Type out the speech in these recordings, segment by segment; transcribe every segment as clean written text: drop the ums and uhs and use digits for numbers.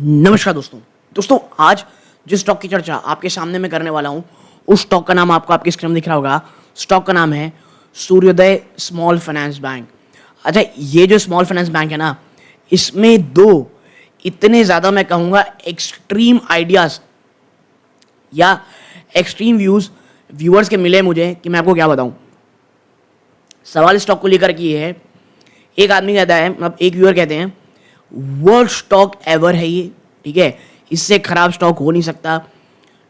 नमस्कार दोस्तों आज जिस स्टॉक की चर्चा आपके सामने मैं करने वाला हूं उस स्टॉक का नाम आपको आपकी स्क्रीन में दिख रहा होगा। स्टॉक का नाम है सूर्योदय स्मॉल फाइनेंस बैंक। अच्छा, ये जो स्मॉल फाइनेंस बैंक है ना, इसमें दो इतने ज़्यादा मैं कहूँगा एक्सट्रीम आइडियाज़ या एक्सट्रीम व्यूअर्स के मिले मुझे कि मैं आपको क्या बताऊँ। सवाल स्टॉक को लेकर के ये है, एक आदमी कहता है, मतलब एक व्यूअर कहते हैं वर्ल्ड स्टॉक एवर है ये, ठीक है, इससे खराब स्टॉक हो नहीं सकता,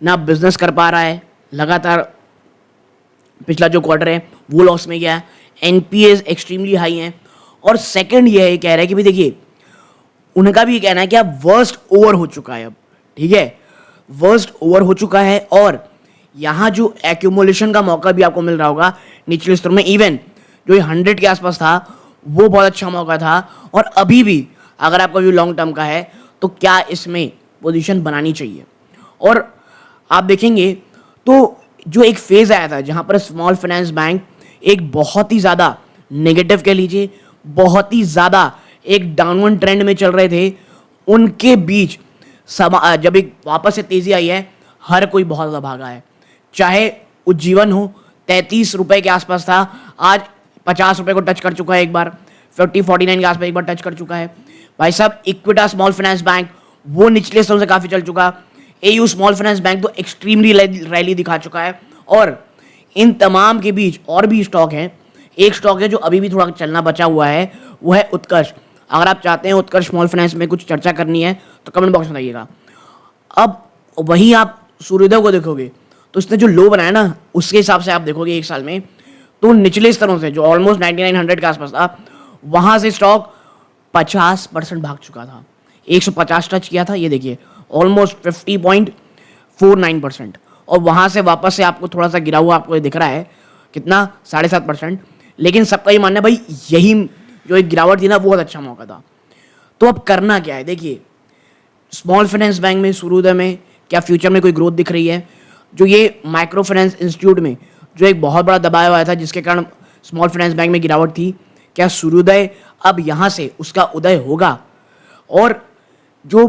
ना बिजनेस कर पा रहा है, लगातार पिछला जो क्वार्टर है वो लॉस में गया है, एनपीएस एक्सट्रीमली हाई हैं, और सेकंड ये है कह रहे हैं कि भाई देखिए उनका भी ये कहना है कि अब वर्स्ट ओवर हो चुका है, अब ठीक है वर्स्ट ओवर हो चुका है, और यहाँ जो एक्यूमुलेशन का मौका भी आपको मिल रहा होगा निचले स्तर में, इवन जो 100 के आसपास था वो बहुत अच्छा मौका था, और अभी भी अगर आपका व्यू लॉन्ग टर्म का है तो क्या इसमें पोजीशन बनानी चाहिए। और आप देखेंगे तो जो एक फेज आया था जहां पर स्मॉल फाइनेंस बैंक एक बहुत ही ज़्यादा नेगेटिव कह लीजिए, बहुत ही ज़्यादा एक डाउनवर्ड ट्रेंड में चल रहे थे, उनके बीच जब एक वापस से तेज़ी आई है हर कोई बहुत ज़्यादा भागा है। चाहे उज्जीवन हो 33 रुपये के आसपास था, आज 50 रुपये को टच कर चुका है, एक बार 49 के आसपास एक बार टच कर चुका है। भाई साहब इक्विटा स्मॉल फाइनेंस बैंक वो निचले स्तरों से काफ़ी चल चुका, एयू स्मॉल फाइनेंस बैंक तो एक्सट्रीमली रैली दिखा चुका है, और इन तमाम के बीच और भी स्टॉक हैं। एक स्टॉक है जो अभी भी थोड़ा चलना बचा हुआ है, वो है उत्कर्ष। अगर आप चाहते हैं उत्कर्ष स्मॉल फाइनेंस में कुछ चर्चा करनी है तो कमेंट बॉक्स में बताइएगा। अब वहीं आप सूर्योदय को देखोगे तो इसने जो लो बनाया ना, उसके हिसाब से आप देखोगे एक साल में तो निचले स्तरों से जो ऑलमोस्ट 9900 के आसपास था, वहाँ से स्टॉक 50% भाग चुका था, 150 टच किया था, ये देखिए ऑलमोस्ट 50.49%, और वहाँ से वापस से आपको थोड़ा सा गिरा हुआ आपको दिख रहा है, कितना 7.5%। लेकिन सबका ये मानना है भाई यही जो एक गिरावट थी ना वो बहुत अच्छा मौका था। तो अब करना क्या है, देखिए स्मॉल फाइनेंस बैंक में सूर्योदय में क्या फ्यूचर में कोई ग्रोथ दिख रही है? जो ये माइक्रो फाइनेंस इंस्टीट्यूट में जो एक बहुत बड़ा दबाव आया था जिसके कारण स्मॉल फाइनेंस बैंक में गिरावट थी, क्या सूर्योदय अब यहाँ से उसका उदय होगा? और जो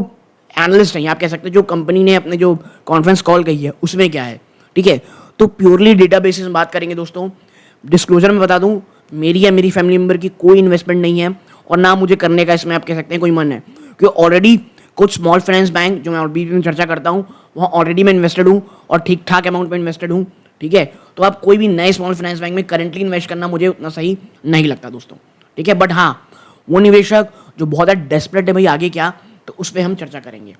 एनालिस्ट हैं, आप कह सकते हैं जो कंपनी ने अपने जो कॉन्फ्रेंस कॉल कही है उसमें क्या है, ठीक है, तो प्योरली डेटाबेसिस में बात करेंगे दोस्तों। डिस्क्लोजर में बता दूं, मेरी या मेरी फैमिली मेम्बर की कोई इन्वेस्टमेंट नहीं है, और ना मुझे करने का इसमें आप कह सकते हैं कोई मन है, क्योंकि ऑलरेडी कुछ स्मॉल फाइनेंस बैंक जो मैं बीच में चर्चा करता हूँ वहाँ ऑलरेडी मैं इन्वेस्टेड हूँ और ठीक ठाक अमाउंट में इन्वेस्टेड हूँ, ठीक है। तो आप कोई भी नए स्मॉल फाइनेंस बैंक में करेंटली इन्वेस्ट करना मुझे उतना सही नहीं लगता दोस्तों, ठीक है। बट हाँ, वो निवेशक जो बहुत ज़्यादा डेस्परेट है भाई आगे क्या, तो उस पर हम चर्चा करेंगे,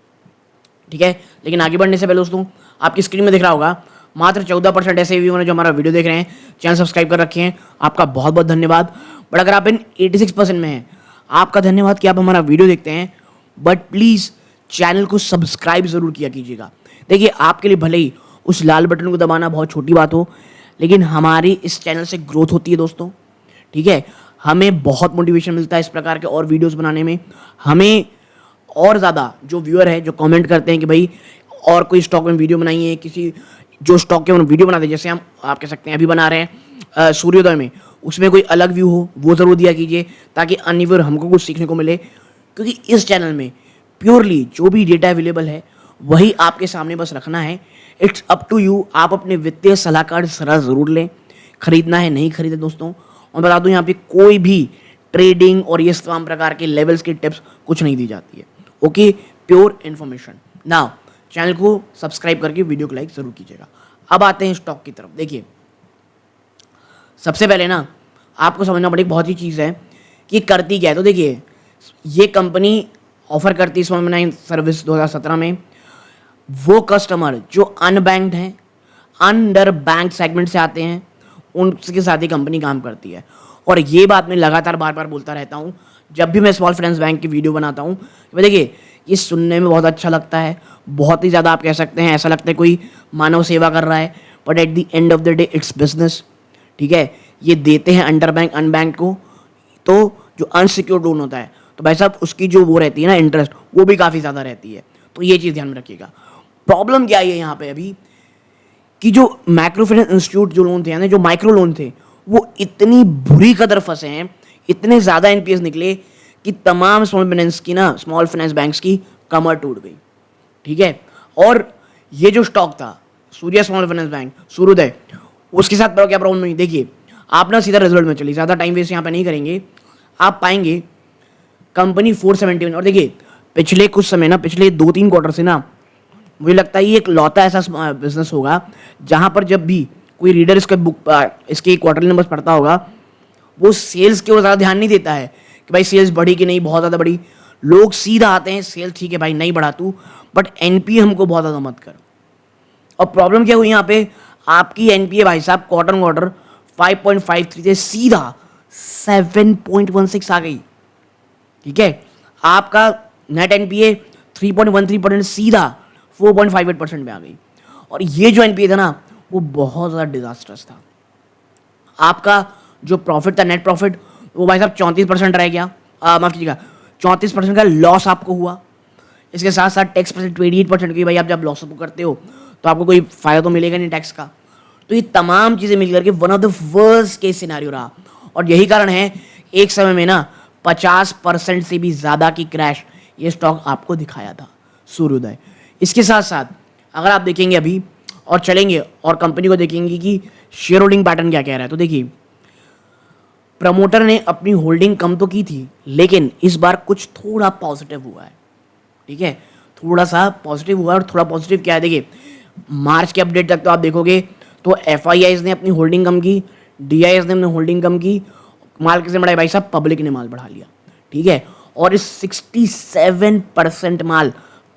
ठीक है। लेकिन आगे बढ़ने से पहले दोस्तों आपकी स्क्रीन में दिख रहा होगा मात्र 14% ऐसे व्यूअर हैं जो हमारा वीडियो देख रहे हैं, चैनल सब्सक्राइब कर रखे हैं, आपका बहुत बहुत धन्यवाद। बट अगर आप इन 86% में हैं, आपका धन्यवाद कि आप हमारा वीडियो देखते हैं, बट प्लीज़ चैनल को सब्सक्राइब ज़रूर किया कीजिएगा। देखिए आपके लिए भले ही उस लाल बटन को दबाना बहुत छोटी बात हो, लेकिन हमारी इस चैनल से ग्रोथ होती है दोस्तों, ठीक है। हमें बहुत मोटिवेशन मिलता है इस प्रकार के और वीडियोस बनाने में। हमें और ज़्यादा जो व्यूअर है जो कमेंट करते हैं कि भाई और कोई स्टॉक में वीडियो बनाइए, किसी जो स्टॉक के वीडियो बनाते हैं, जैसे हम आप कह सकते हैं अभी बना रहे हैं सूर्योदय में, उसमें कोई अलग व्यू हो वो ज़रूर दिया कीजिए ताकि अन्य व्यूअर हमको कुछ सीखने को मिले। क्योंकि इस चैनल में प्योरली जो भी डेटा अवेलेबल है वही आपके सामने बस रखना है। इट्स अप टू यू, आप अपने वित्तीय सलाहकार सलाह ज़रूर लें, खरीदना है नहीं खरीदे दोस्तों। और बता दूं यहाँ पे कोई भी ट्रेडिंग और ये तमाम प्रकार के लेवल्स की टिप्स कुछ नहीं दी जाती है, okay, pure information. Now channel को सब्सक्राइब करके वीडियो को लाइक ज़रूर कीजिएगा। अब आते हैं स्टॉक की तरफ। देखिए सबसे पहले ना आपको समझना पड़ेगी बहुत ही चीज़ है कि करती क्या है। तो देखिए ये कंपनी ऑफर करती है स्मॉल फाइनेंस सर्विस 2017 में वो कस्टमर जो अनबैंक्ड हैं, अंडर बैंक सेगमेंट से आते हैं, उनके साथ ही कंपनी काम करती है। और ये बात मैं लगातार बार बार बोलता रहता हूँ जब भी मैं स्मॉल फाइनेंस बैंक की वीडियो बनाता हूँ। देखिए ये सुनने में बहुत अच्छा लगता है, बहुत ही ज़्यादा आप कह सकते हैं ऐसा लगता है कोई मानव सेवा कर रहा है, but at the end of the day it's business, ठीक है। ये देते हैं अंडर बैंक अनबैंक को, तो जो अनसिक्योर्ड लोन होता है तो भाई साहब उसकी जो वो रहती है ना इंटरेस्ट, वो भी काफ़ी ज़्यादा रहती है। तो ये चीज़ ध्यान में रखिएगा। प्रॉब्लम क्या है यहाँ पे अभी कि जो माइक्रो फाइनेंस इंस्टीट्यूट जो लोन थे यानी जो माइक्रो लोन थे वो इतनी बुरी कदर फंसे हैं, इतने ज़्यादा एनपीएस निकले कि तमाम स्मॉल फाइनेंस बैंक्स की कमर टूट गई, ठीक है। और ये जो स्टॉक था सूर्या स्मॉल फाइनेंस बैंक, सूर्योदय, उसके साथ क्या प्रॉब्लम हुई, देखिए आप ना सीधा रिजल्ट में चलिए, ज़्यादा टाइम वेस्ट यहाँ पे नहीं करेंगे। आप पाएंगे कंपनी 471, और देखिए पिछले कुछ समय ना, पिछले 2-3 क्वार्टर से ना, मुझे लगता है ये एक लौता ऐसा बिजनेस होगा जहाँ पर जब भी कोई रीडर इसके क्वार्टरली नंबर्स पढ़ता होगा, वो सेल्स की ओर ज़्यादा ध्यान नहीं देता है कि भाई सेल्स बढ़ी कि नहीं, बहुत ज़्यादा बढ़ी। लोग सीधा आते हैं सेल्स ठीक है भाई नहीं बढ़ा तू, बट एनपीए हमको बहुत ज़्यादा मत कर। और प्रॉब्लम क्या हुई यहाँ पे, आपकी एनपीए भाई साहब क्वार्टर 5.53 से सीधा 7.16 आ गई, ठीक है। आपका नेट एनपीए 3.13% सीधा 4.58% में आ गई। और ये जो एनपीए था ना वो बहुत ज़्यादा डिजास्टर्स था। आपका जो प्रॉफिट था, नेट प्रॉफिट, वो भाई साहब 34% रह गया, माफ कीजिएगा 34% का लॉस आपको हुआ। इसके साथ साथ टैक्स परसेंट 28% की, भाई आप जब लॉस करते हो तो आपको कोई फायदा तो मिलेगा नहीं टैक्स का। तो ये तमाम चीज़ें मिलकर के one of the worst case scenario रहा। और यही कारण है एक समय में ना 50% से भी ज़्यादा की क्रैश ये स्टॉक आपको दिखाया था सूर्योदय। इसके साथ साथ अगर आप देखेंगे अभी और चलेंगे और कंपनी को देखेंगे कि शेयर होल्डिंग पैटर्न क्या कह रहा है, तो देखिए प्रमोटर ने अपनी होल्डिंग कम तो की थी, लेकिन इस बार कुछ थोड़ा पॉजिटिव हुआ है, ठीक है, थोड़ा सा पॉजिटिव हुआ। और थोड़ा पॉजिटिव क्या है, देखिए मार्च के अपडेट तक तो आप देखोगे तो एफआईआईज ने अपनी होल्डिंग कम की, डीआईएस ने अपनी होल्डिंग कम की, माल किसने बढ़ाया भाई साहब, पब्लिक ने माल बढ़ा लिया, ठीक है। और इस 67% माल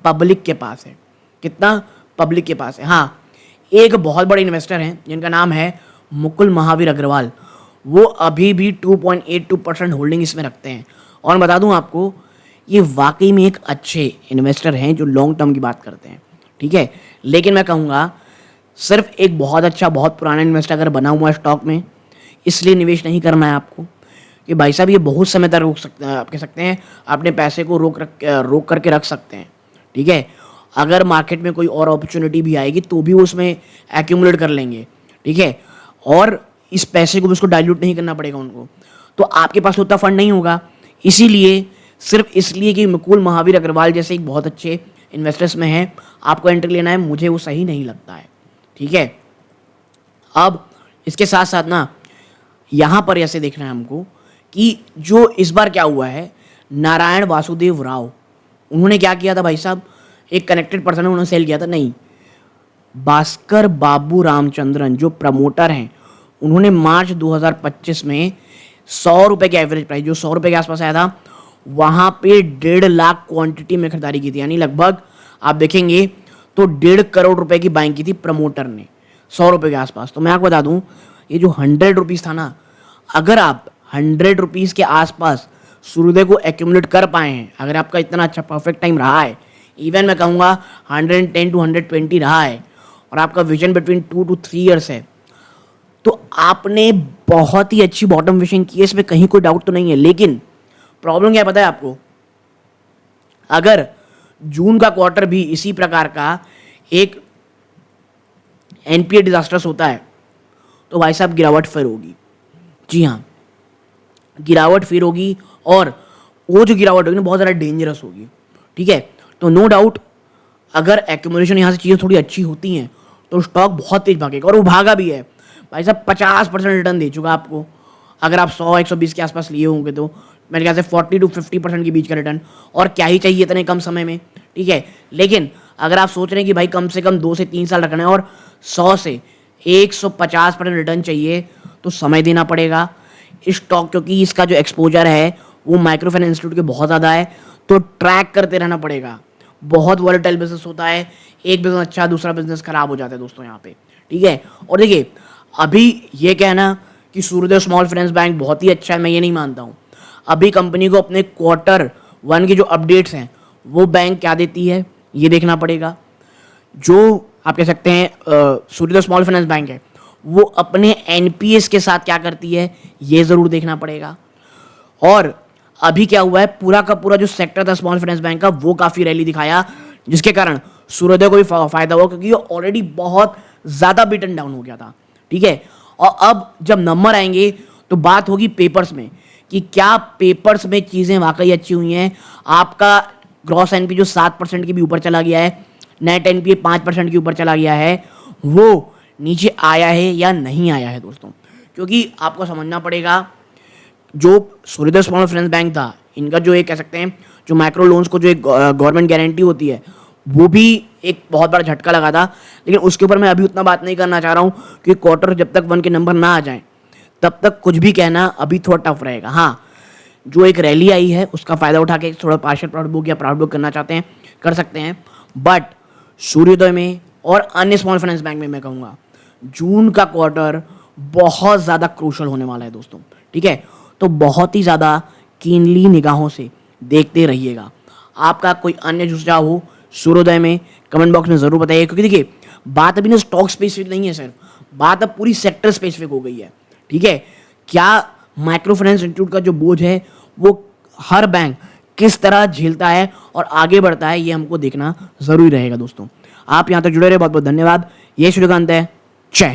पब्लिक के पास है। कितना पब्लिक के पास है? हाँ, एक बहुत बड़े इन्वेस्टर हैं जिनका नाम है मुकुल महावीर अग्रवाल, वो अभी भी 2.82% होल्डिंग इसमें रखते हैं। और बता दूं आपको, ये वाकई में एक अच्छे इन्वेस्टर हैं जो लॉन्ग टर्म की बात करते हैं, ठीक है। लेकिन मैं कहूँगा सिर्फ एक बहुत अच्छा, बहुत पुराना इन्वेस्टर अगर बना हुआ है स्टॉक में, इसलिए निवेश नहीं करना है आपको कि भाई साहब ये बहुत समय तक रोक सकते हैं, आप कह सकते हैं अपने पैसे को रोक करके रख सकते हैं, ठीक है। अगर मार्केट में कोई और अपॉर्चुनिटी भी आएगी तो भी वो उसमें एक्यूमुलेट कर लेंगे, ठीक है। और इस पैसे को भी उसको डाइल्यूट नहीं करना पड़ेगा उनको, तो आपके पास उतना फंड नहीं होगा। इसीलिए, सिर्फ इसलिए कि मुकुल महावीर अग्रवाल जैसे एक बहुत अच्छे इन्वेस्टर्स में है, आपको एंट्री लेना है, मुझे वो सही नहीं लगता है, ठीक है। अब इसके साथ साथ ना यहाँ पर ऐसे देखना है हमको कि जो इस बार क्या हुआ है, नारायण वासुदेव राव, उन्होंने क्या किया था भाई साहब, एक कनेक्टेड पर्सन है, उन्होंने सेल किया था, नहीं, भास्कर बाबू रामचंद्रन जो प्रमोटर हैं, उन्होंने मार्च 2025 में 100 रुपये के एवरेज प्राइस, जो 100 रुपये के आसपास आया था, वहाँ पे 1.5 लाख क्वांटिटी में खरीदारी की थी। यानी लगभग आप देखेंगे तो 1.5 करोड़ रुपए की बाइंग की थी प्रमोटर ने 100 रुपये के आसपास। तो मैं आपको बता दूं, ये जो 100 रुपीज़ था ना, अगर आप 100 रुपीज़ के आसपास सूर्योदय को एक्यूमुलेट कर पाए हैं, अगर आपका इतना अच्छा परफेक्ट टाइम रहा है, इवन मैं कहूँगा 110 to 120 रहा है, और आपका विजन बिटवीन 2 to 3 ईयर्स है, तो आपने बहुत ही अच्छी बॉटम विशिंग की है, इसमें कहीं कोई डाउट तो नहीं है। लेकिन प्रॉब्लम क्या पता है आपको, अगर जून का क्वार्टर भी इसी प्रकार का एक एनपीए डिजास्टर्स होता है तो भाई साहब गिरावट फिर होगी। जी हाँ, गिरावट फिर होगी, और वो जो गिरावट होगी ना बहुत ज़्यादा डेंजरस होगी, ठीक है। तो नो डाउट अगर एक्यूमुलेशन यहाँ से चीज़ें थोड़ी अच्छी होती हैं तो स्टॉक बहुत तेज भागेगा, और वो भागा भी है भाई साहब। 50% रिटर्न दे चुका आपको, अगर आप 100-120 के आसपास लिए होंगे तो मेरे ख्याल से 40 to 50% के बीच का रिटर्न, और क्या ही चाहिए इतने कम समय में, ठीक है। लेकिन अगर आप सोच रहे हैं कि भाई कम से कम 2 से 3 साल रखना है और 100 से 150% रिटर्न चाहिए, तो समय देना पड़ेगा इस स्टॉक, क्योंकि इसका जो एक्सपोजर है वो माइक्रो फाइनेंस इंस्टीट्यूट के बहुत ज़्यादा है, तो ट्रैक करते रहना पड़ेगा। बहुत वॉलेटाइल बिजनेस होता है, एक बिजनेस अच्छा दूसरा बिजनेस खराब हो जाता है दोस्तों यहाँ पे, ठीक है। और देखिए अभी ये कहना कि सूर्योदय स्मॉल फाइनेंस बैंक बहुत ही अच्छा है, मैं ये नहीं मानता हूँ। अभी कंपनी को अपने Q1 के जो अपडेट्स हैं वो बैंक क्या देती है ये देखना पड़ेगा। जो आप कह सकते हैं सूर्योदय स्मॉल फाइनेंस बैंक है वो अपने एनपीएस के साथ क्या करती है ये ज़रूर देखना पड़ेगा। और अभी क्या हुआ है, पूरा का पूरा जो सेक्टर था स्मॉल फाइनेंस बैंक का वो काफ़ी रैली दिखाया, जिसके कारण सूर्योदय को भी फायदा हुआ, क्योंकि ये ऑलरेडी बहुत ज़्यादा बिटन डाउन हो गया था, ठीक है। और अब जब नंबर आएंगे तो बात होगी पेपर्स में कि क्या पेपर्स में चीज़ें वाकई अच्छी हुई हैं, आपका ग्रॉस एनपी जो 7% के भी ऊपर चला गया है, नेट एनपीए 5% के ऊपर चला गया है, वो नीचे आया है या नहीं आया है दोस्तों। क्योंकि आपको समझना पड़ेगा, जो सूर्योदय स्मॉल फाइनेंस बैंक था, इनका जो एक कह सकते हैं जो माइक्रो लोन्स को जो एक गवर्नमेंट गारंटी होती है, वो भी एक बहुत बड़ा झटका लगा था। लेकिन उसके ऊपर मैं अभी उतना बात नहीं करना चाह रहा हूँ, क्योंकि क्वार्टर जब तक 1 के नंबर ना आ जाए तब तक कुछ भी कहना अभी थोड़ा टफ रहेगा। हाँ, जो एक रैली आई है उसका फ़ायदा उठा के थोड़ा पार्शियल प्राउड बुक या प्राउड बुक करना चाहते हैं, कर सकते हैं। बट सूर्योदय में और अन्य स्मॉल फाइनेंस बैंक में मैं कहूँगा जून का क्वार्टर बहुत ज़्यादा क्रूशल होने वाला है दोस्तों, ठीक है। तो बहुत ही ज़्यादा कीनली निगाहों से देखते रहिएगा। आपका कोई अन्य सुझाव हो सूर्योदय में कमेंट बॉक्स में ज़रूर बताइए, क्योंकि देखिए बात अभी ना स्टॉक स्पेसिफिक नहीं है सर, बात अब पूरी सेक्टर स्पेसिफिक हो गई है, ठीक है। क्या माइक्रो फाइनेंस इंस्टीट्यूट का जो बोझ है वो हर बैंक किस तरह झेलता है और आगे बढ़ता है, ये हमको देखना ज़रूरी रहेगा दोस्तों। आप यहाँ तक जुड़े रहे, बहुत बहुत धन्यवाद। ये सूर्यकांत है, जय हिंद।